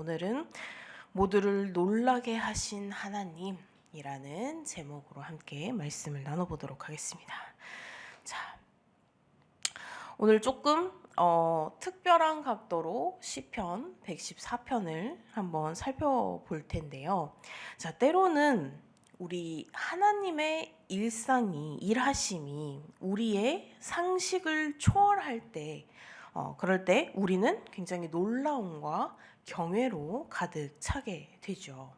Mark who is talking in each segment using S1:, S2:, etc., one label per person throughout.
S1: 오늘은 모두를 놀라게 하신 하나님이라는 제목으로 함께 말씀을 나눠보도록 하겠습니다. 자, 오늘 조금 특별한 각도로 시편 114편을 한번 살펴볼 텐데요. 자, 때로는 우리 하나님의 일하심이 우리의 상식을 초월할 때 그럴 때 우리는 굉장히 놀라움과 경외로 가득 차게 되죠.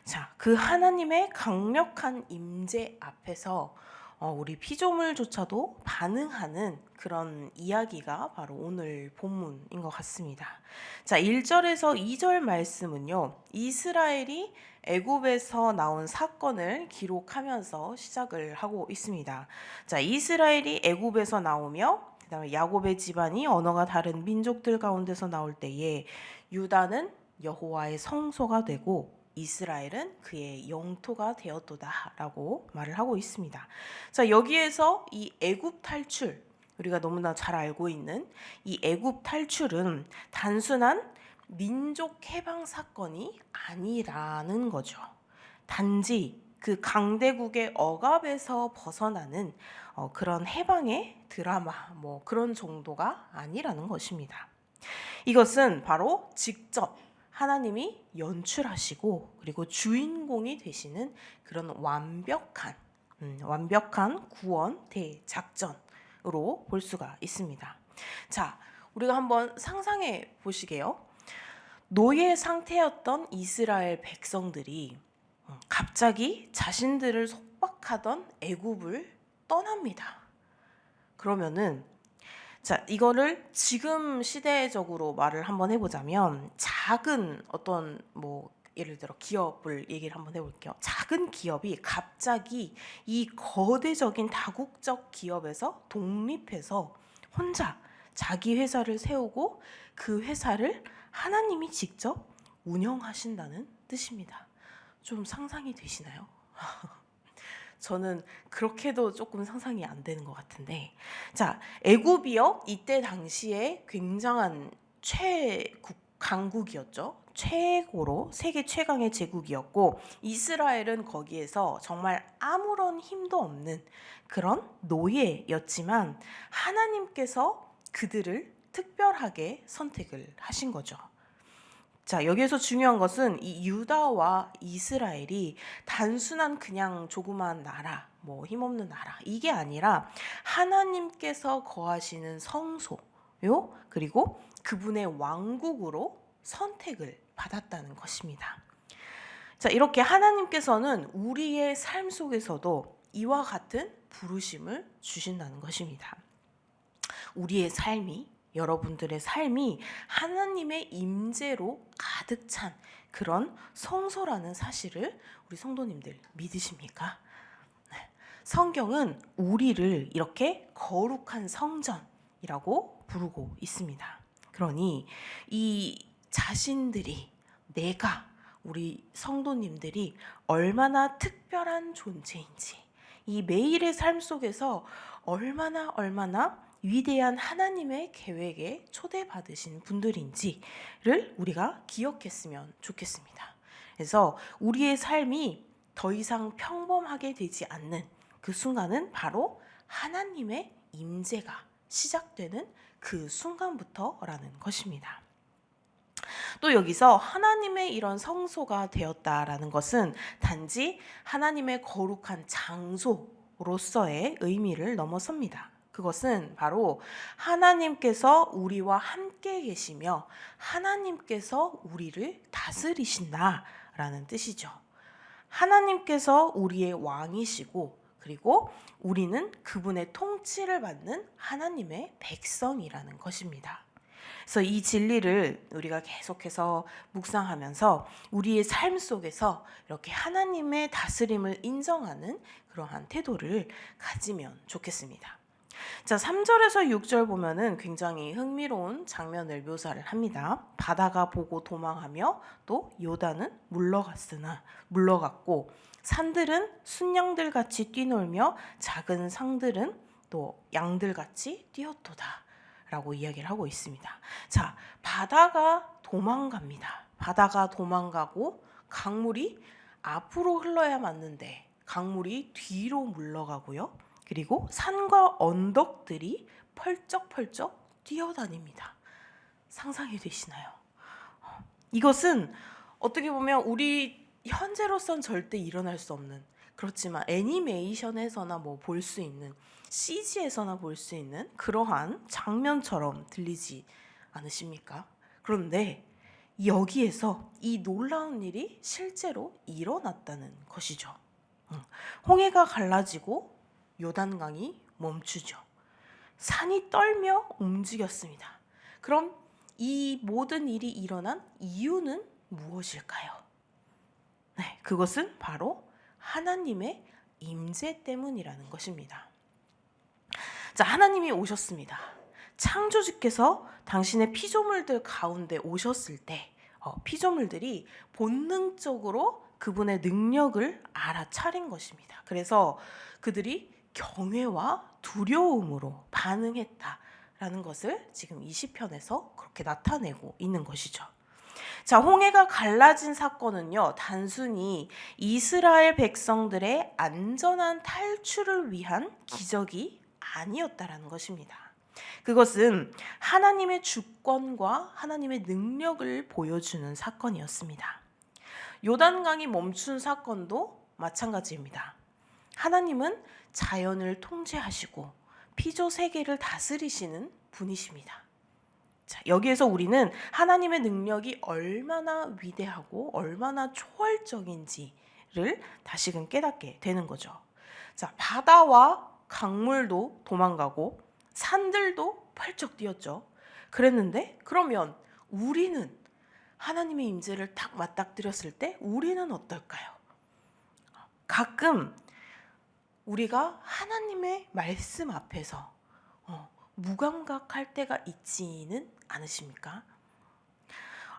S1: 자, 그 하나님의 강력한 임재 앞에서 우리 피조물조차도 반응하는 그런 이야기가 바로 오늘 본문인 것 같습니다. 자, 1절에서 2절 말씀은요, 이스라엘이 애굽에서 나온 사건을 기록하면서 시작을 하고 있습니다. 자, 이스라엘이 애굽에서 나오며 그다음에 야곱의 집안이 언어가 다른 민족들 가운데서 나올 때에 유다는 여호와의 성소가 되고 이스라엘은 그의 영토가 되었도다라고 말을 하고 있습니다. 자, 여기에서 이 애굽 탈출, 우리가 너무나 잘 알고 있는 이 애굽 탈출은 단순한 민족 해방 사건이 아니라는 거죠. 단지 그 강대국의 억압에서 벗어나는 그런 해방의 드라마, 그런 정도가 아니라는 것입니다. 이것은 바로 직접 하나님이 연출하시고 그리고 주인공이 되시는 그런 완벽한 구원 대작전으로 볼 수가 있습니다. 자, 우리가 한번 상상해 보시게요. 노예 상태였던 이스라엘 백성들이 갑자기 자신들을 속박하던 애굽을 떠납니다. 그러면은 자, 이거를 지금 시대적으로 말을 한번 해보자면 작은 어떤 예를 들어 기업을 얘기를 한번 해볼게요. 작은 기업이 갑자기 이 거대적인 다국적 기업에서 독립해서 혼자 자기 회사를 세우고 그 회사를 하나님이 직접 운영하신다는 뜻입니다. 좀 상상이 되시나요? 저는 그렇게도 조금 상상이 안 되는 것 같은데, 자, 애굽이요, 이때 당시에 굉장한 강국이었죠. 최고로 세계 최강의 제국이었고, 이스라엘은 거기에서 정말 아무런 힘도 없는 그런 노예였지만 하나님께서 그들을 특별하게 선택을 하신 거죠. 자, 여기에서 중요한 것은 이 유다와 이스라엘이 단순한 그냥 조그만 나라, 힘없는 나라, 이게 아니라 하나님께서 거하시는 성소요, 그리고 그분의 왕국으로 선택을 받았다는 것입니다. 자, 이렇게 하나님께서는 우리의 삶 속에서도 이와 같은 부르심을 주신다는 것입니다. 우리의 삶이, 여러분들의 삶이 하나님의 임재로 가득 찬 그런 성소라는 사실을 우리 성도님들 믿으십니까? 성경은 우리를 이렇게 거룩한 성전이라고 부르고 있습니다. 그러니 이 자신들이, 우리 성도님들이 얼마나 특별한 존재인지, 이 매일의 삶 속에서 얼마나 위대한 하나님의 계획에 초대받으신 분들인지를 우리가 기억했으면 좋겠습니다. 그래서 우리의 삶이 더 이상 평범하게 되지 않는 그 순간은 바로 하나님의 임재가 시작되는 그 순간부터라는 것입니다. 또 여기서 하나님의 이런 성소가 되었다라는 것은 단지 하나님의 거룩한 장소로서의 의미를 넘어섭니다. 그것은 바로 하나님께서 우리와 함께 계시며 하나님께서 우리를 다스리신다라는 뜻이죠. 하나님께서 우리의 왕이시고 그리고 우리는 그분의 통치를 받는 하나님의 백성이라는 것입니다. 그래서 이 진리를 우리가 계속해서 묵상하면서 우리의 삶 속에서 이렇게 하나님의 다스림을 인정하는 그러한 태도를 가지면 좋겠습니다. 자, 3절에서 6절 보면은 굉장히 흥미로운 장면을 묘사를 합니다. 바다가 보고 도망하며 또 요단은 물러갔고 산들은 순양들 같이 뛰놀며 작은 상들은 또 양들 같이 뛰었도다 라고 이야기를 하고 있습니다. 자, 바다가 도망갑니다. 바다가 도망가고 강물이 앞으로 흘러야 맞는데 강물이 뒤로 물러가고요. 그리고 산과 언덕들이 펄쩍펄쩍 뛰어다닙니다. 상상이 되시나요? 이것은 어떻게 보면 우리 현재로선 절대 일어날 수 없는, 그렇지만 애니메이션에서나 뭐 볼 수 있는, CG에서나 볼 수 있는 그러한 장면처럼 들리지 않으십니까? 그런데 여기에서 이 놀라운 일이 실제로 일어났다는 것이죠. 홍해가 갈라지고 요단강이 멈추죠. 산이 떨며 움직였습니다. 그럼 이 모든 일이 일어난 이유는 무엇일까요? 네, 그것은 바로 하나님의 임재 때문이라는 것입니다. 자, 하나님이 오셨습니다. 창조주께서 당신의 피조물들 가운데 오셨을 때 피조물들이 본능적으로 그분의 능력을 알아차린 것입니다. 그래서 그들이 경외와 두려움으로 반응했다라는 것을 지금 이 시편에서 그렇게 나타내고 있는 것이죠. 자, 홍해가 갈라진 사건은요, 단순히 이스라엘 백성들의 안전한 탈출을 위한 기적이 아니었다라는 것입니다. 그것은 하나님의 주권과 하나님의 능력을 보여주는 사건이었습니다. 요단강이 멈춘 사건도 마찬가지입니다. 하나님은 자연을 통제하시고 피조 세계를 다스리시는 분이십니다. 자, 여기에서 우리는 하나님의 능력이 얼마나 위대하고 얼마나 초월적인지를 다시금 깨닫게 되는 거죠. 자, 바다와 강물도 도망가고 산들도 펄쩍 뛰었죠. 그랬는데 그러면 우리는 하나님의 임재를 딱 맞닥뜨렸을 때 우리는 어떨까요? 가끔 우리가 하나님의 말씀 앞에서 무감각할 때가 있지는 않으십니까?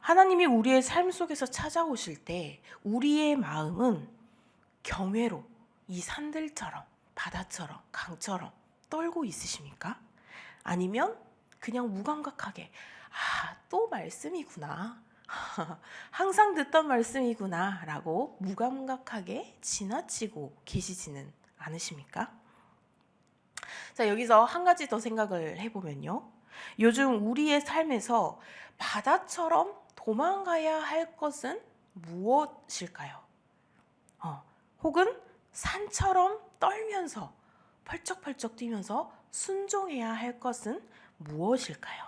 S1: 하나님이 우리의 삶 속에서 찾아오실 때 우리의 마음은 경외로 이 산들처럼 바다처럼 강처럼 떨고 있으십니까? 아니면 그냥 무감각하게 또 말씀이구나, 항상 듣던 말씀이구나 라고 무감각하게 지나치고 계시지는 않으십니까? 자, 여기서 한 가지 더 생각을 해보면요, 요즘 우리의 삶에서 바다처럼 도망가야 할 것은 무엇일까요? 혹은 산처럼 떨면서 펄쩍펄쩍 뛰면서 순종해야 할 것은 무엇일까요?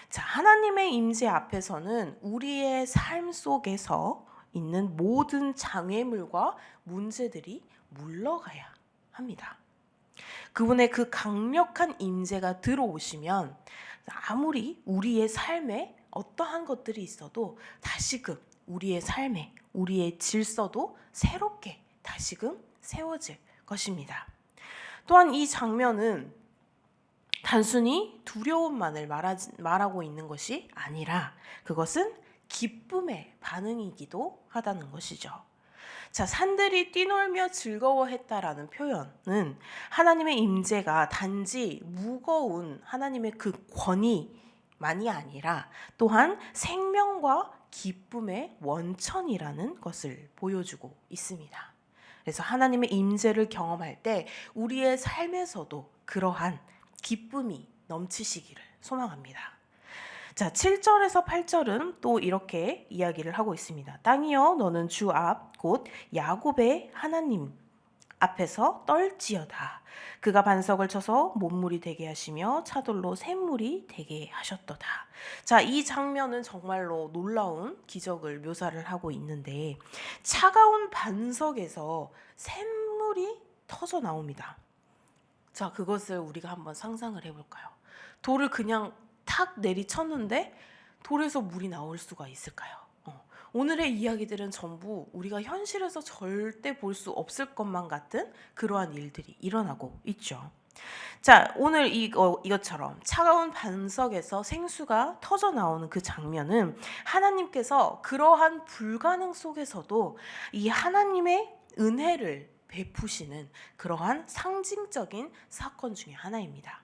S1: 자, 하나님의 임재 앞에서는 우리의 삶 속에서 있는 모든 장애물과 문제들이 물러가야 합니다. 그분의 그 강력한 임재가 들어오시면 아무리 우리의 삶에 어떠한 것들이 있어도 다시금 우리의 삶에 우리의 질서도 새롭게 다시금 세워질 것입니다. 또한 이 장면은 단순히 두려움만을 말하고 있는 것이 아니라 그것은 기쁨의 반응이기도 하다는 것이죠. 자, 산들이 뛰놀며 즐거워했다라는 표현은 하나님의 임재가 단지 무거운 하나님의 그 권위만이 아니라 또한 생명과 기쁨의 원천이라는 것을 보여주고 있습니다. 그래서 하나님의 임재를 경험할 때 우리의 삶에서도 그러한 기쁨이 넘치시기를 소망합니다. 자, 7절에서 8절은 또 이렇게 이야기를 하고 있습니다. 땅이여 너는 주 앞 곧 야곱의 하나님 앞에서 떨지어다. 그가 반석을 쳐서 못물이 되게 하시며 차돌로 샘물이 되게 하셨도다. 자, 이 장면은 정말로 놀라운 기적을 묘사를 하고 있는데 차가운 반석에서 샘물이 터져 나옵니다. 자, 그것을 우리가 한번 상상을 해볼까요? 돌을 그냥 탁 내리쳤는데 돌에서 물이 나올 수가 있을까요? 오늘의 이야기들은 전부 우리가 현실에서 절대 볼 수 없을 것만 같은 그러한 일들이 일어나고 있죠. 자, 오늘 이것처럼 차가운 반석에서 생수가 터져 나오는 그 장면은 하나님께서 그러한 불가능 속에서도 이 하나님의 은혜를 베푸시는 그러한 상징적인 사건 중에 하나입니다.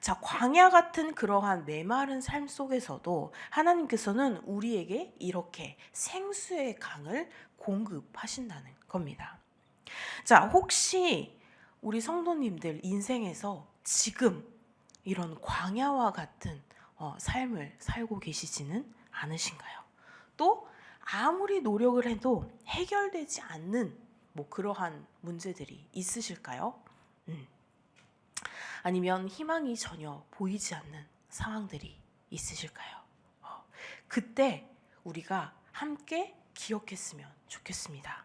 S1: 자, 광야 같은 그러한 메마른 삶 속에서도 하나님께서는 우리에게 이렇게 생수의 강을 공급하신다는 겁니다. 자, 혹시 우리 성도님들 인생에서 지금 이런 광야와 같은 삶을 살고 계시지는 않으신가요? 또 아무리 노력을 해도 해결되지 않는 그러한 문제들이 있으실까요? 아니면 희망이 전혀 보이지 않는 상황들이 있으실까요? 그때 우리가 함께 기억했으면 좋겠습니다.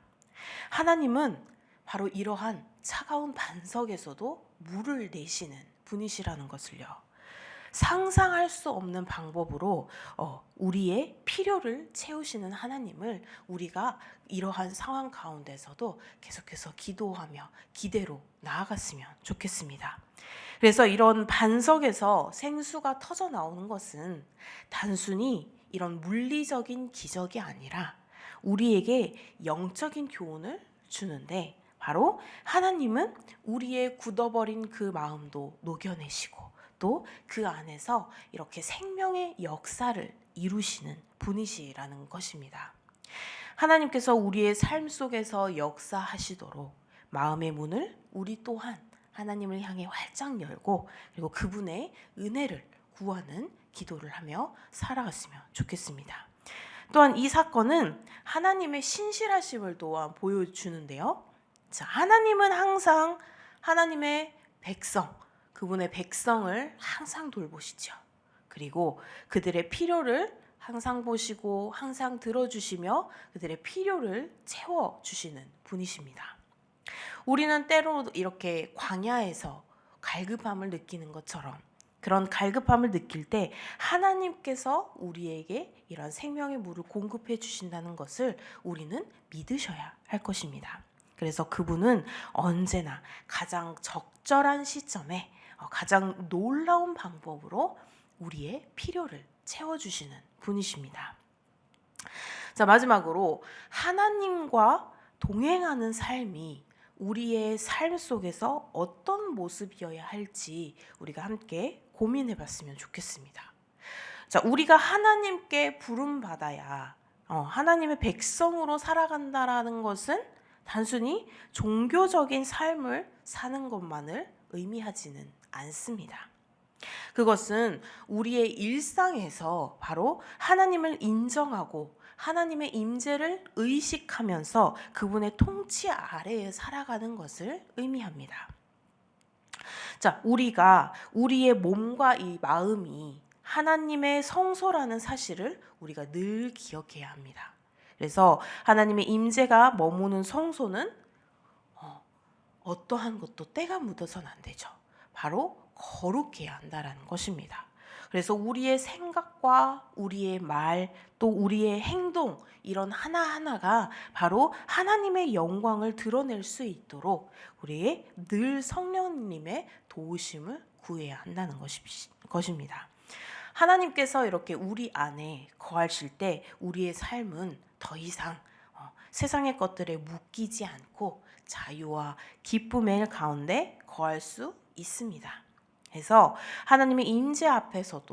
S1: 하나님은 바로 이러한 차가운 반석에서도 물을 내시는 분이시라는 것을요. 상상할 수 없는 방법으로 우리의 필요를 채우시는 하나님을 우리가 이러한 상황 가운데서도 계속해서 기도하며 기대로 나아갔으면 좋겠습니다. 그래서 이런 반석에서 생수가 터져 나오는 것은 단순히 이런 물리적인 기적이 아니라 우리에게 영적인 교훈을 주는데, 바로 하나님은 우리의 굳어버린 그 마음도 녹여내시고 또 그 안에서 이렇게 생명의 역사를 이루시는 분이시라는 것입니다. 하나님께서 우리의 삶 속에서 역사하시도록 마음의 문을 우리 또한 하나님을 향해 활짝 열고, 그리고 그분의 은혜를 구하는 기도를 하며 살아갔으면 좋겠습니다. 또한 이 사건은 하나님의 신실하심을 또한 보여주는데요. 자, 하나님은 항상 하나님의 백성, 그분의 백성을 항상 돌보시죠. 그리고 그들의 필요를 항상 보시고 항상 들어주시며 그들의 필요를 채워주시는 분이십니다. 우리는 때로 이렇게 광야에서 갈급함을 느끼는 것처럼, 그런 갈급함을 느낄 때 하나님께서 우리에게 이런 생명의 물을 공급해 주신다는 것을 우리는 믿으셔야 할 것입니다. 그래서 그분은 언제나 가장 적절한 시점에 가장 놀라운 방법으로 우리의 필요를 채워주시는 분이십니다. 자, 마지막으로 하나님과 동행하는 삶이 우리의 삶 속에서 어떤 모습이어야 할지 우리가 함께 고민해 봤으면 좋겠습니다. 자, 우리가 하나님께 부름받아야 하나님의 백성으로 살아간다라는 것은 단순히 종교적인 삶을 사는 것만을 의미하지는 않습니다. 그것은 우리의 일상에서 바로 하나님을 인정하고 하나님의 임재를 의식하면서 그분의 통치 아래에 살아가는 것을 의미합니다. 자, 우리가 우리의 몸과 이 마음이 하나님의 성소라는 사실을 우리가 늘 기억해야 합니다. 그래서 하나님의 임재가 머무는 성소는 어떠한 것도 때가 묻어서는 안 되죠. 바로 거룩해야 한다라는 것입니다. 그래서 우리의 생각과 우리의 말, 또 우리의 행동, 이런 하나하나가 바로 하나님의 영광을 드러낼 수 있도록 우리의 늘 성령님의 도우심을 구해야 한다는 것입니다. 하나님께서 이렇게 우리 안에 거하실 때 우리의 삶은 더 이상 세상의 것들에 묶이지 않고 자유와 기쁨의 가운데 거할 수 있습니다. 그래서 하나님의 임재 앞에서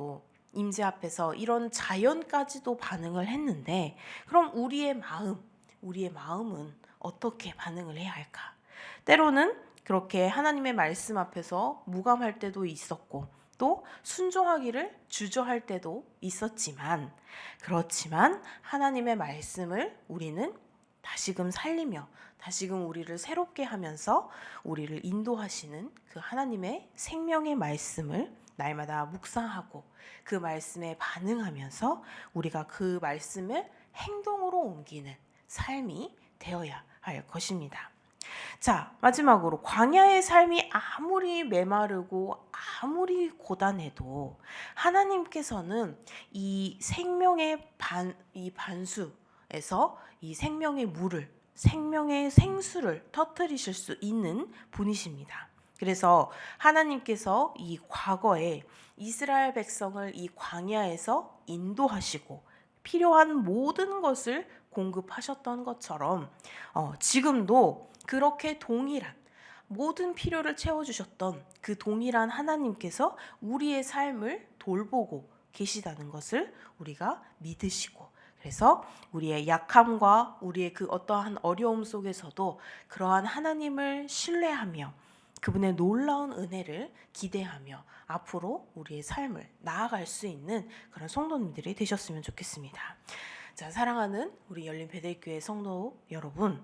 S1: 이런 자연까지도 반응을 했는데, 그럼 우리의 마음은 어떻게 반응을 해야 할까? 때로는 그렇게 하나님의 말씀 앞에서 무감할 때도 있었고, 또 순종하기를 주저할 때도 있었지만, 그렇지만 하나님의 말씀을 우리는 다시금 살리며 다시금 우리를 새롭게 하면서 우리를 인도하시는 그 하나님의 생명의 말씀을 날마다 묵상하고 그 말씀에 반응하면서 우리가 그 말씀을 행동으로 옮기는 삶이 되어야 할 것입니다. 자, 마지막으로 광야의 삶이 아무리 메마르고 아무리 고단해도 하나님께서는 이 생명의 반수에서 이 생명의 물을, 생명의 생수를 터뜨리실 수 있는 분이십니다. 그래서 하나님께서 이 과거에 이스라엘 백성을 이 광야에서 인도하시고 필요한 모든 것을 공급하셨던 것처럼 지금도 그렇게 동일한 모든 필요를 채워주셨던 그 동일한 하나님께서 우리의 삶을 돌보고 계시다는 것을 우리가 믿으시고, 그래서 우리의 약함과 우리의 그 어떠한 어려움 속에서도 그러한 하나님을 신뢰하며 그분의 놀라운 은혜를 기대하며 앞으로 우리의 삶을 나아갈 수 있는 그런 성도님들이 되셨으면 좋겠습니다. 자, 사랑하는 우리 열린 베델교회 성도 여러분,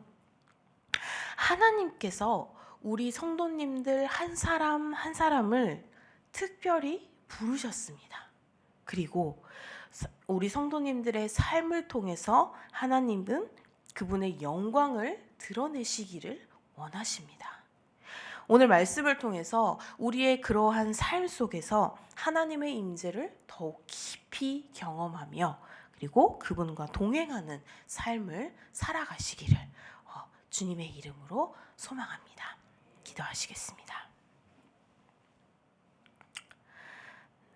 S1: 하나님께서 우리 성도님들 한 사람 한 사람을 특별히 부르셨습니다. 그리고 우리 성도님들의 삶을 통해서 하나님은 그분의 영광을 드러내시기를 원하십니다. 오늘 말씀을 통해서 우리의 그러한 삶 속에서 하나님의 임재를 더욱 깊이 경험하며 그리고 그분과 동행하는 삶을 살아가시기를 주님의 이름으로 소망합니다. 기도하시겠습니다.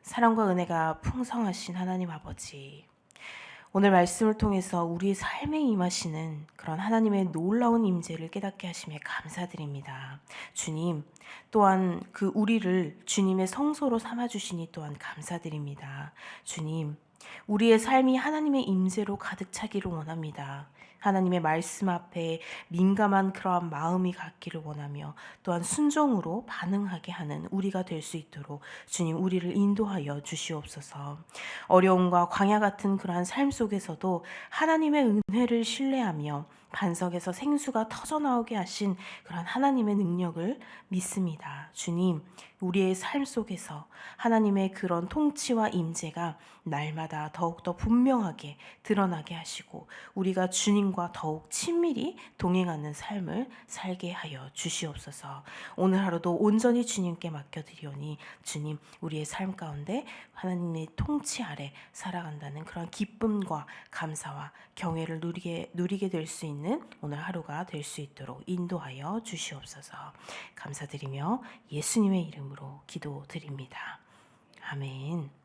S1: 사랑과 은혜가 풍성하신 하나님 아버지, 오늘 말씀을 통해서 우리의 삶에 임하시는 그런 하나님의 놀라운 임재를 깨닫게 하심에 감사드립니다. 주님, 또한 그 우리를 주님의 성소로 삼아주시니 또한 감사드립니다. 주님, 우리의 삶이 하나님의 임재로 가득 차기를 원합니다. 하나님의 말씀 앞에 민감한 그러한 마음이 갖기를 원하며 또한 순종으로 반응하게 하는 우리가 될 수 있도록 주님 우리를 인도하여 주시옵소서. 어려움과 광야 같은 그러한 삶 속에서도 하나님의 은혜를 신뢰하며 반석에서 생수가 터져나오게 하신 그런 하나님의 능력을 믿습니다. 주님, 우리의 삶 속에서 하나님의 그런 통치와 임재가 날마다 더욱더 분명하게 드러나게 하시고 우리가 주님과 더욱 친밀히 동행하는 삶을 살게 하여 주시옵소서. 오늘 하루도 온전히 주님께 맡겨드리오니 주님, 우리의 삶 가운데 하나님의 통치 아래 살아간다는 그런 기쁨과 감사와 경외를 누리게 될 수 있는 오늘 하루가 될 수 있도록 인도하여 주시옵소서. 감사드리며 예수님의 이름으로 기도드립니다. 아멘.